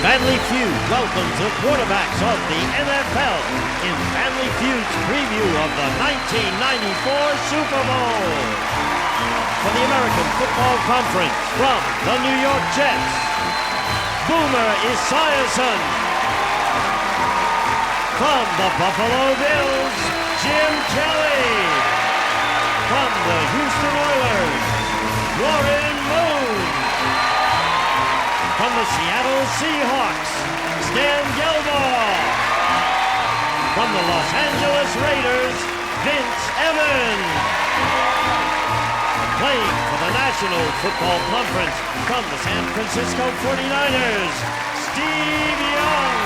Family Feud welcomes the quarterbacks of the NFL in Family Feud's preview of the 1994 Super Bowl. For the American Football Conference from the New York Jets, Boomer Esiason. From the Buffalo Bills, Jim Kelly. From the Houston Oilers, Warren Moon. From the Seattle Seahawks, Stan Gelbaugh. From the Los Angeles Raiders, Vince Evans. Playing for the National Football Conference from the San Francisco 49ers, Steve Young.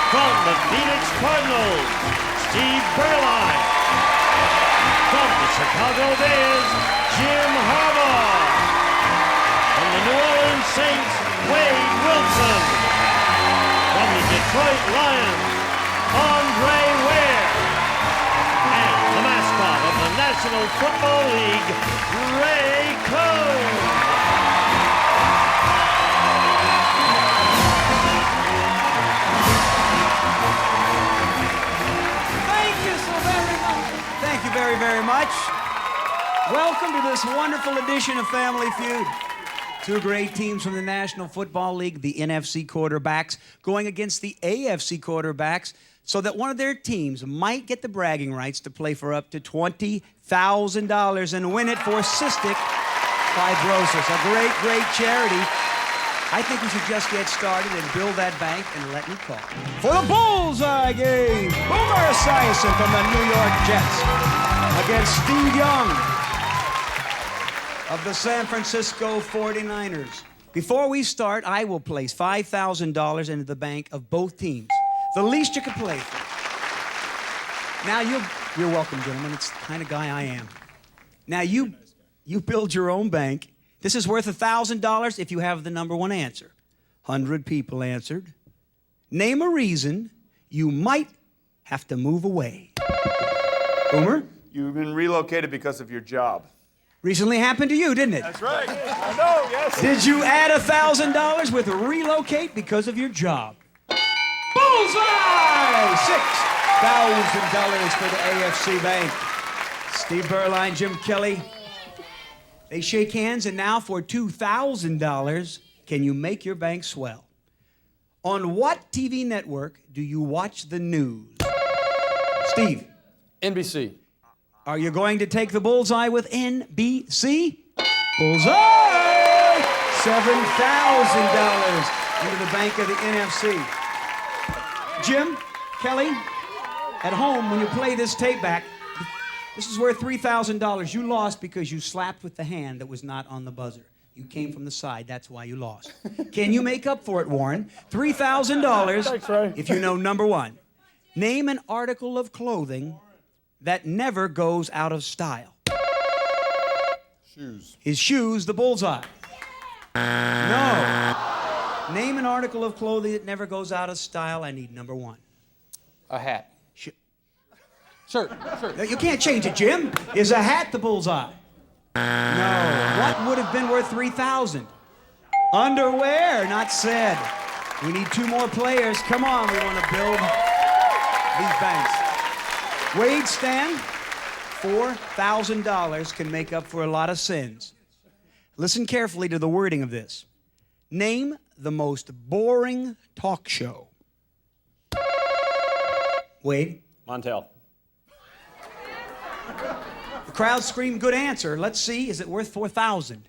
From the Phoenix Cardinals, Steve Berline. From the Chicago Bears, Jim Harbaugh. From the New Orleans Saints, Wade Wilson. From the Detroit Lions, Andre Ware. And the mascot of the National Football League, Ray Cohn. Very, very much. Welcome to this wonderful edition of Family Feud. Two great teams from the National Football League, the NFC quarterbacks, going against the AFC quarterbacks so that one of their teams might get the bragging rights to play for up to $20,000 and win it for cystic fibrosis, a great, great charity. I think we should just get started and build that bank and let me call. For the BUZZR game, Boomer Esiason from the New York Jets against Steve Young of the San Francisco 49ers. Before we start, I will place $5,000 into the bank of both teams. The least you could play for. Now, you're welcome, gentlemen. It's the kind of guy I am. Now, you build your own bank. This is worth $1,000 if you have the number one answer. 100 people answered. Name a reason you might have to move away. Boomer? You've been relocated because of your job. Recently happened to you, didn't it? That's right. I know, yes. Did you add $1,000 with relocate because of your job? Bullseye! $6,000 for the AFC Bank. Steve Berline, Jim Kelly. They shake hands, and now for $2,000, can you make your bank swell? On what TV network do you watch the news? Steve? NBC. Are you going to take the bullseye with NBC? Bullseye! $7,000 into the bank of the NFC. Jim, Kelly, at home, when you play this tape back, this is worth $3,000. You lost because you slapped with the hand that was not on the buzzer. You came from the side. That's why you lost. Can you make up for it, Warren? $3,000 if you know number one. Name an article of clothing that never goes out of style. Shoes. His shoes, the bullseye. No. Name an article of clothing that never goes out of style. I need number one. A hat. Shirt. You can't change it, Jim. Is a hat the bullseye? No. What would have been worth $3,000? Underwear, not said. We need two more players. Come on, we want to build these banks. Wade, Stan, $4,000 can make up for a lot of sins. Listen carefully to the wording of this. Name the most boring talk show. Wade? Montel. The crowd screamed, good answer. Let's see, is it worth $4,000?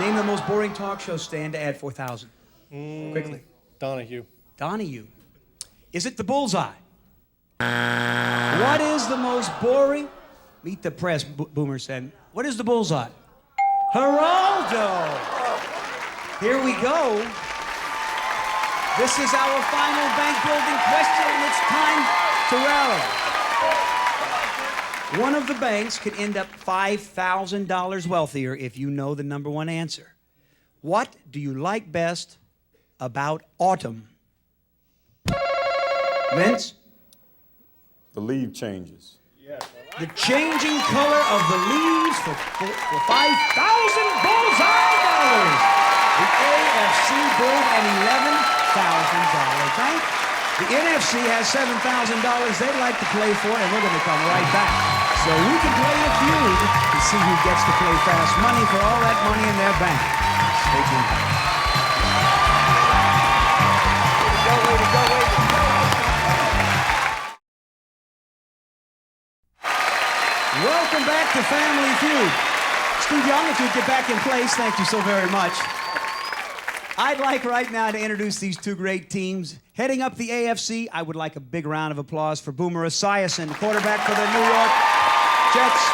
Name the most boring talk show, Stan, to add $4,000. Quickly. Donahue. Donahue. Is it the bullseye? What is the most boring? Meet the press, Boomer said. What is the bullseye? Geraldo. Here we go. This is our final bank building question, and it's time to rally. One of the banks could end up $5,000 wealthier if you know the number one answer. What do you like best about autumn? Vince? The leaf changes. Yes. The changing color of the leaves for $5,000 bullseye dollars. We AFC build an $11,000 bank. The NFC has $7,000 they'd like to play for, and we're going to come right back. So we can play a feud to see who gets to play fast money for all that money in their bank. Stay tuned. Way to go. Welcome back to Family Feud. Steve Young, if you'd get back in place, thank you so very much. I'd like right now to introduce these two great teams. Heading up the AFC, I would like a big round of applause for Boomer Esiason, quarterback for the New York Jets.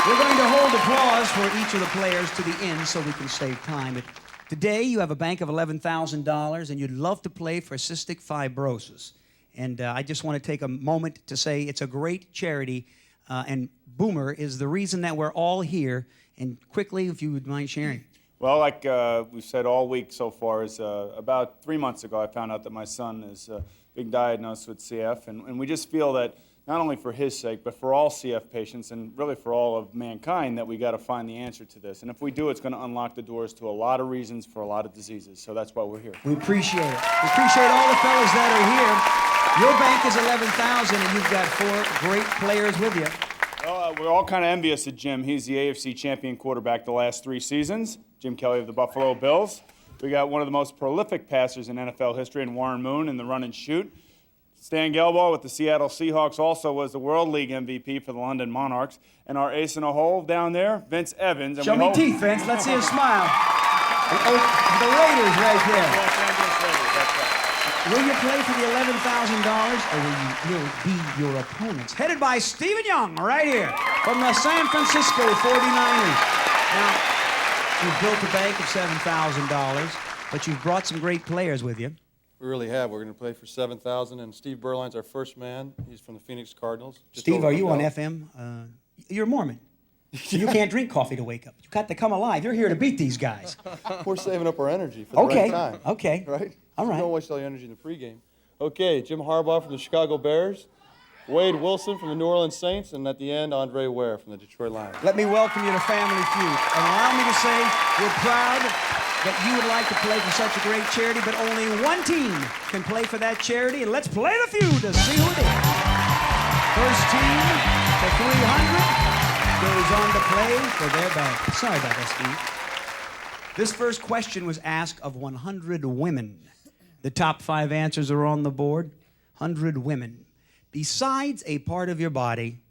We're going to hold applause for each of the players to the end so we can save time. But today, you have a bank of $11,000, and you'd love to play for cystic fibrosis. And I just want to take a moment to say it's a great charity, and Boomer is the reason that we're all here. And quickly, if you would mind sharing. Well, like we've said all week so far, is about 3 months ago I found out that my son is being diagnosed with CF, and we just feel that not only for his sake, but for all CF patients and really for all of mankind, that we got to find the answer to this. And if we do, it's going to unlock the doors to a lot of reasons for a lot of diseases. So that's why we're here. We appreciate it. We appreciate all the fellas that are here. Your bank is $11,000, and you've got 4 great players with you. Well, we're all kind of envious of Jim. He's the AFC champion quarterback the last 3 seasons. Jim Kelly of the Buffalo Bills. We got one of the most prolific passers in NFL history in Warren Moon in the run and shoot. Stan Gelbaugh with the Seattle Seahawks also was the World League MVP for the London Monarchs. And our ace in a hole down there, Vince Evans. And Show me teeth, Vince. Let's see a smile. The Raiders right there. Will you play for the $11,000, or will you be your opponents? Headed by Stephen Young, right here, from the San Francisco 49ers. Now, you've built a bank of $7,000, but you've brought some great players with you. We really have. We're going to play for $7,000, and Steve Berline's our first man. He's from the Phoenix Cardinals. Steve, are you on FM? You're a Mormon. You can't drink coffee to wake up. You've got to come alive. You're here to beat these guys. We're saving up our energy for the right time. Okay. Right? All right. Don't waste all your energy in the pregame. Okay, Jim Harbaugh from the Chicago Bears, Wade Wilson from the New Orleans Saints, and at the end, Andre Ware from the Detroit Lions. Let me welcome you to Family Feud. And allow me to say we're proud that you would like to play for such a great charity, but only one team can play for that charity. And let's play the feud to see who it is. First team to 300 goes on to play for their bank. Sorry about that, Steve. This first question was asked of 100 women. The top 5 answers are on the board. 100 women. Besides a part of your body,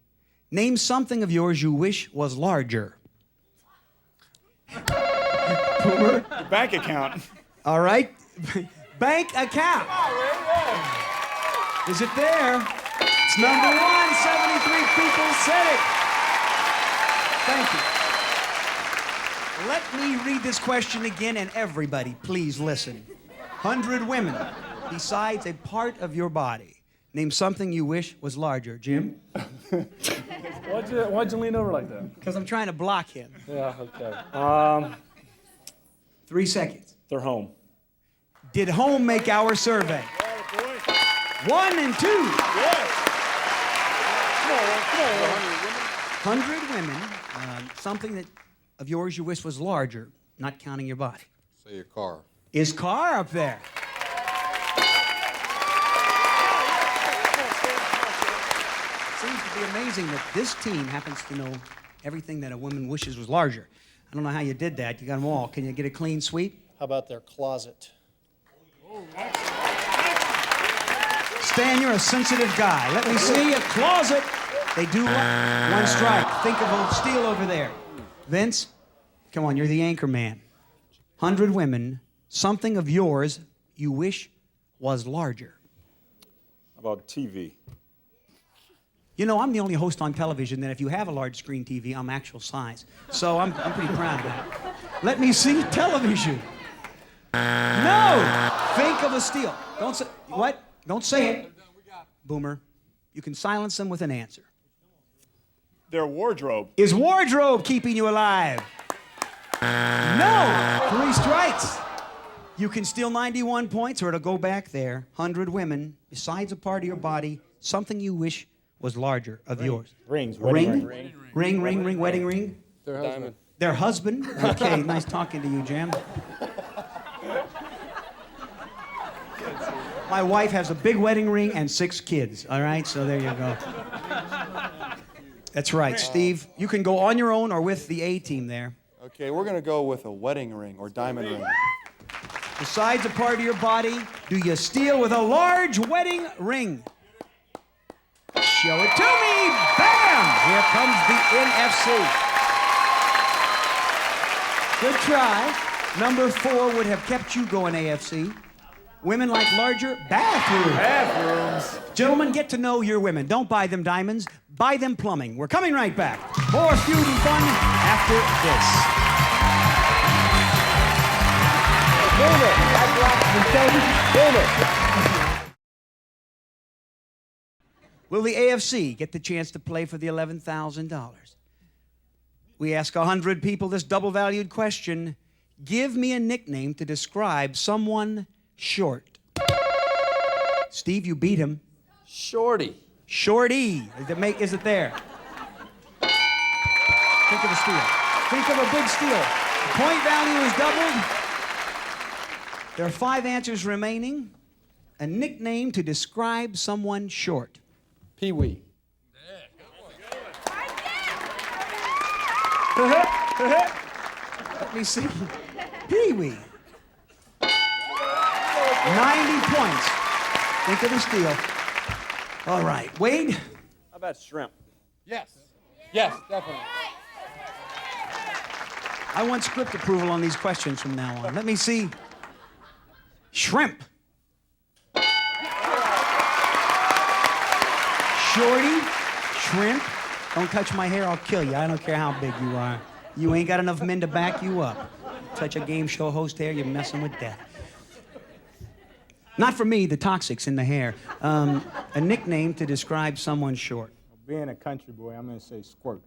name something of yours you wish was larger. Boomer? Your bank account. All right. Bank account. Is it there? It's number 1. 73 people said it. Thank you. Let me read this question again, and everybody, please listen. 100 women, besides a part of your body. Name something you wish was larger. Jim? Why'd you lean over like that? Because I'm trying to block him. Yeah, okay. 3 seconds. They're home. Did home make our survey? 1 and 2. Yes. 100 women, something that of yours you wish was larger, not counting your body. Say your car. Is car up there? Seems to be amazing that this team happens to know everything that a woman wishes was larger. I don't know how you did that. You got them all. Can you get a clean sweep? How about their closet? Stan, you're a sensitive guy. Let me see a closet. They do one strike. Think of a steal over there. Vince, come on, you're the anchor man. 100 women, something of yours you wish was larger. How about TV? You know, I'm the only host on television that if you have a large screen TV, I'm actual size. So I'm pretty proud of that. Let me see television. No! Think of a steal. Don't say, what? Don't say it. Boomer, you can silence them with an answer. Their wardrobe. Is wardrobe keeping you alive? No! 3 strikes. You can steal 91 points or it'll go back there. 100 women, besides a part of your body, something you wish was larger of yours. Rings. Ring? Ring, wedding ring? Their husband. Their husband? Okay, nice talking to you, Jim. My wife has a big wedding ring and 6 kids, all right? So there you go. That's right. Steve, you can go on your own or with the A team there. Okay, we're going to go with a wedding ring or diamond ring. Besides a part of your body, do you steal with a large wedding ring? Show it to me. Bam! Here comes the NFC. Good try. Number 4 would have kept you going, AFC. Women like larger bathrooms. Bathrooms. Gentlemen, get to know your women. Don't buy them diamonds. Buy them plumbing. We're coming right back. More feud and fun after this. Will the AFC get the chance to play for the $11,000? We ask 100 people this double-valued question. Give me a nickname to describe someone short. Steve, you beat him. Shorty. Shorty. Is it there? Think of a steal. Think of a big steal. The point value is doubled. There are 5 answers remaining. A nickname to describe someone short. Pee-wee. Let me see. Pee-wee. 90 points. Think of the steal. All right, Wade. How about shrimp? Yes. Yes, definitely. I want script approval on these questions from now on. Let me see. Shrimp. Shorty, shrimp. Don't touch my hair, I'll kill you. I don't care how big you are. You ain't got enough men to back you up. Touch a game show host hair, you're messing with death. Not for me, the toxics in the hair. A nickname to describe someone short. Being a country boy, I'm going to say squirt.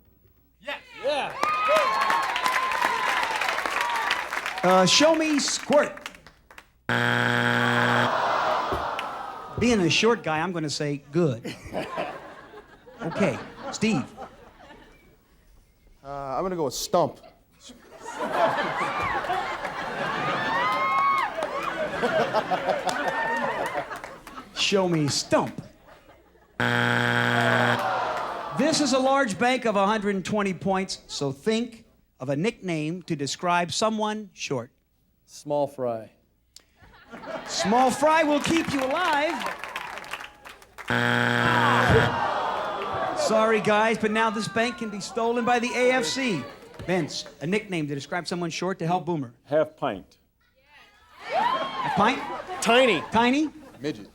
Show me squirt. Being a short guy, I'm going to say good. Okay, Steve. I'm going to go with stump. Show me stump. This is a large bank of 120 points, so think of a nickname to describe someone short. Small fry. Small fry will keep you alive. Sorry, guys, but now this bank can be stolen by the AFC. Vince, a nickname to describe someone short to help Boomer. Half pint. A pint? Tiny. Tiny? Midget.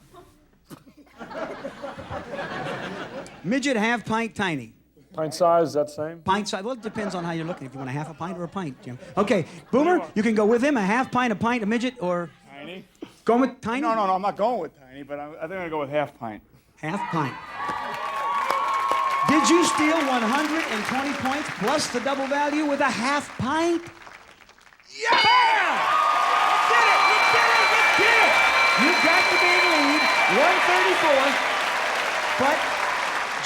Midget, half pint, tiny. Pint size, is that the same? Pint size, well, it depends on how you're looking. If you want a half a pint or a pint, Jim. Okay, Boomer, you can go with him, a half pint, a pint, a midget, or... Tiny? Going with tiny? No, I'm not going with tiny, but I think I'm going to go with half pint. Half pint. Did you steal 120 points plus the double value with a half pint? Yeah! Bam! You did it! You got the big lead, 134. But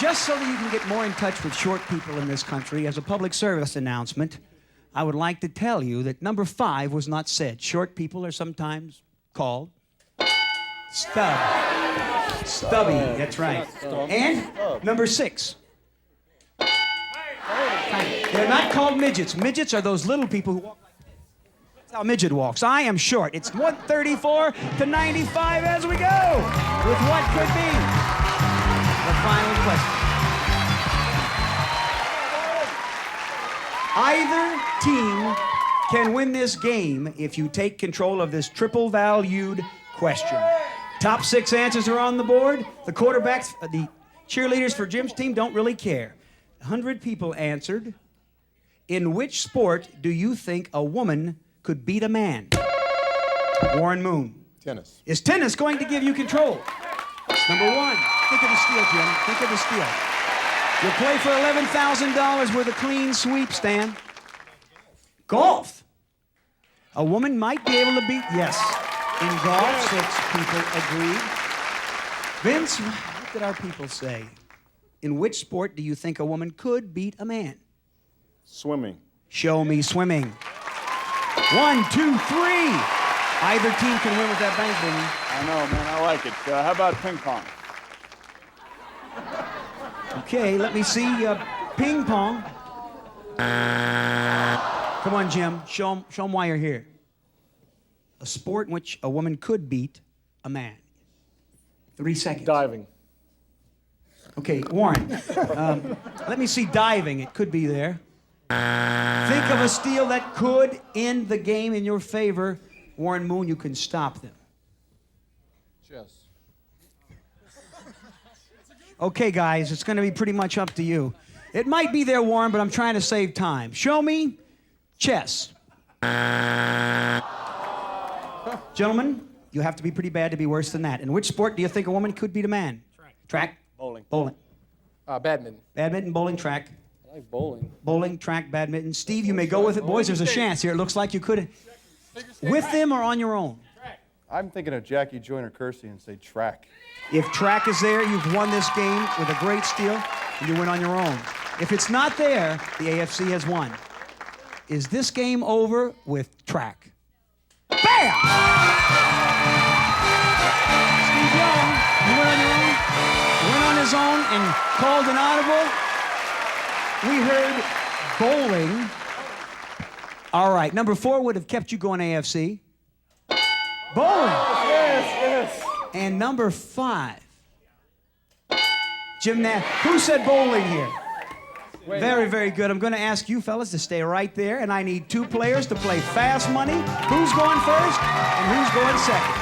just so that you can get more in touch with short people in this country, as a public service announcement, I would like to tell you that number 5 was not said. Short people are sometimes called stub. Stubby, that's right. And number 6. They're not called midgets. Midgets are those little people who walk like this. That's how a midget walks. I am short. It's 134 to 95 as we go with what could be the final question. Either team can win this game if you take control of this triple valued question. Top 6 answers are on the board. The quarterbacks, the cheerleaders for Jim's team don't really care. 100 people answered. In which sport do you think a woman could beat a man? Warren Moon. Tennis. Is tennis going to give you control? Number 1. Think of the steal, Jim. Think of the steal. You'll play for $11,000 with a clean sweep, Stan. Golf. A woman might be able to beat, yes. In golf, 6 people agreed. Vince, what did our people say? In which sport do you think a woman could beat a man? Swimming. Show me swimming. 1, 2, 3. Either team can win with that bank, baby. I know, man. I like it. How about ping pong? Okay, let me see. Ping pong. Come on, Jim. Show 'em why you're here. A sport in which a woman could beat a man. 3 seconds. Diving. Okay, Warren. Let me see diving. It could be there. Think of a steal that could end the game in your favor. Warren Moon, you can stop them. Chess. Okay, guys, it's going to be pretty much up to you. It might be there, Warren, but I'm trying to save time. Show me chess. Gentlemen, you have to be pretty bad to be worse than that. In which sport do you think a woman could beat a man? Track? Bowling. Bowling. Badminton. Badminton, bowling, track. I like bowling. Bowling, track, badminton. Steve, you may go with it. Boys, there's a chance here. It looks like you could. With them or on your own? I'm thinking of Jackie Joyner Kersey and say track. If track is there, you've won this game with a great steal, and you win on your own. If it's not there, the AFC has won. Is this game over with track? Bam! Steve Young, you went on your own, went on his own and called an audible. We heard bowling. All right, number 4 would have kept you going AFC. Bowling. Yes. And number 5. Gymnastics. Who said bowling here? Very, very good. I'm going to ask you fellas to stay right there, and I need 2 players to play fast money. Who's going first and who's going second?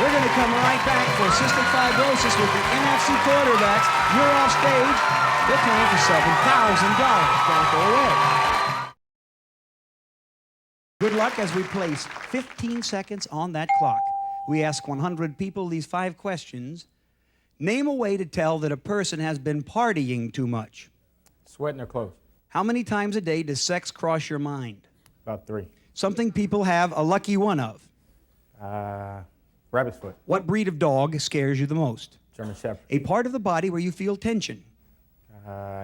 We're going to come right back for cystic fibrosis with the NFC quarterbacks. You're off stage. They're playing for $7,000. Don't go away. Good luck as we place 15 seconds on that clock. We ask 100 people these 5 questions. Name a way to tell that a person has been partying too much. Sweating their clothes. How many times a day does sex cross your mind? About 3. Something people have a lucky one of. Rabbit's foot. What breed of dog scares you the most? German Shepherd. A part of the body where you feel tension.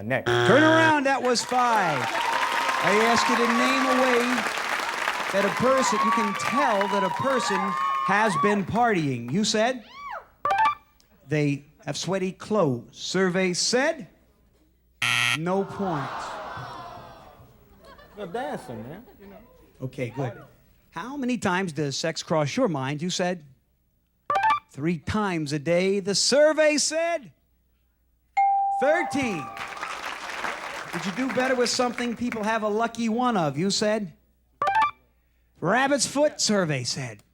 Neck. Turn around, that was 5. I asked you to name a way that a person, you can tell that a person has been partying. You said? They have sweaty clothes. Survey said? No points. They're dancing, man. Okay, good. How many times does sex cross your mind? You said? 3 times a day. The survey said? 13. Did you do better with something people have a lucky one of? You said? Rabbit's foot, survey said.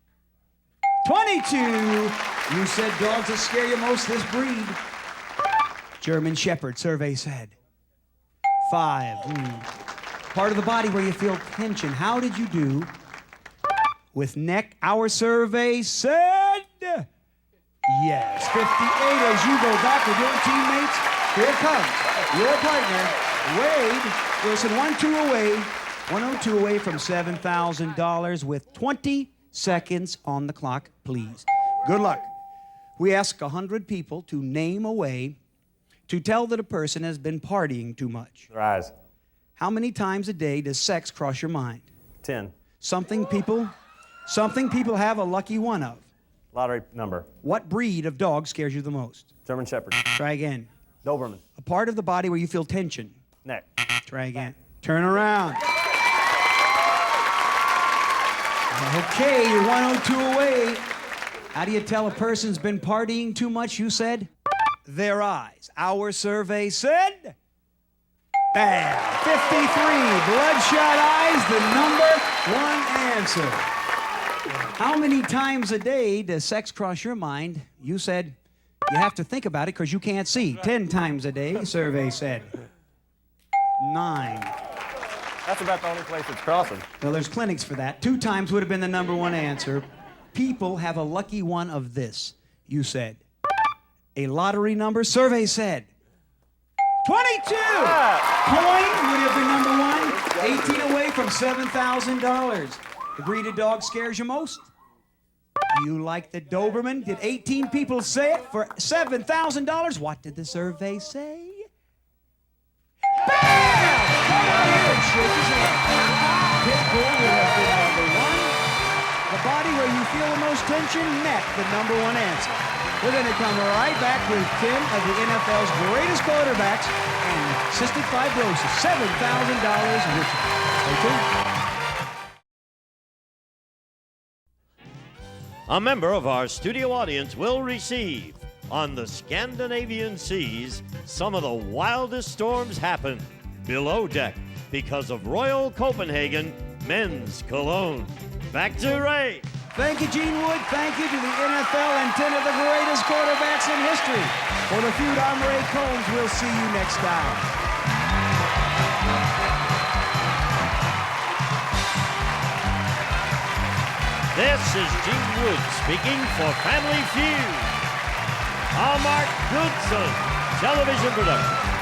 22. You said dogs that scare you most, this breed. German Shepherd, survey said. 5. Part of the body where you feel tension. How did you do with neck? Our survey said yes. 58 as you go back with your teammates. Here comes your partner, Wade Wilson. 1-2 away. 102 away from $7,000 with 20 seconds on the clock, please. Good luck. We ask 100 people to name a way to tell that a person has been partying too much. Their eyes. How many times a day does sex cross your mind? 10. Something people have a lucky one of. Lottery number. What breed of dog scares you the most? German Shepherd. Try again. Doberman. A part of the body where you feel tension. Neck. Try again. Turn around. Okay, you're 102 away. How do you tell a person's been partying too much? You said? Their eyes. Our survey said? Bam! 53. Bloodshot eyes, the number 1 answer. How many times a day does sex cross your mind? You said you have to think about it because you can't see. 10 times a day, survey said. 9. That's about the only place it's crossing. Well, there's clinics for that. 2 times would have been the number 1 answer. People have a lucky one of this, you said. A lottery number, survey said. 22! Coin would have been number 1. 18 away from $7,000. The breed of dog scares you most? You like the Doberman? Did 18 people say it for $7,000? What did the survey say? Bam! Come on here and shake his hand. Pitbull would have been number 1. The extension met the #1 answer. We're going to come right back with 10 of the NFL's greatest quarterbacks and cystic fibrosis, $7,000 richer. Stay tuned. A member of our studio audience will receive, on the Scandinavian seas, some of the wildest storms happen below deck because of Royal Copenhagen men's cologne. Back to Ray. Thank you, Gene Wood. Thank you to the NFL and 10 of the greatest quarterbacks in history. For the Feud, I'm Ray Combs. We'll see you next time. This is Gene Wood speaking for Family Feud, a Mark Goodson television production.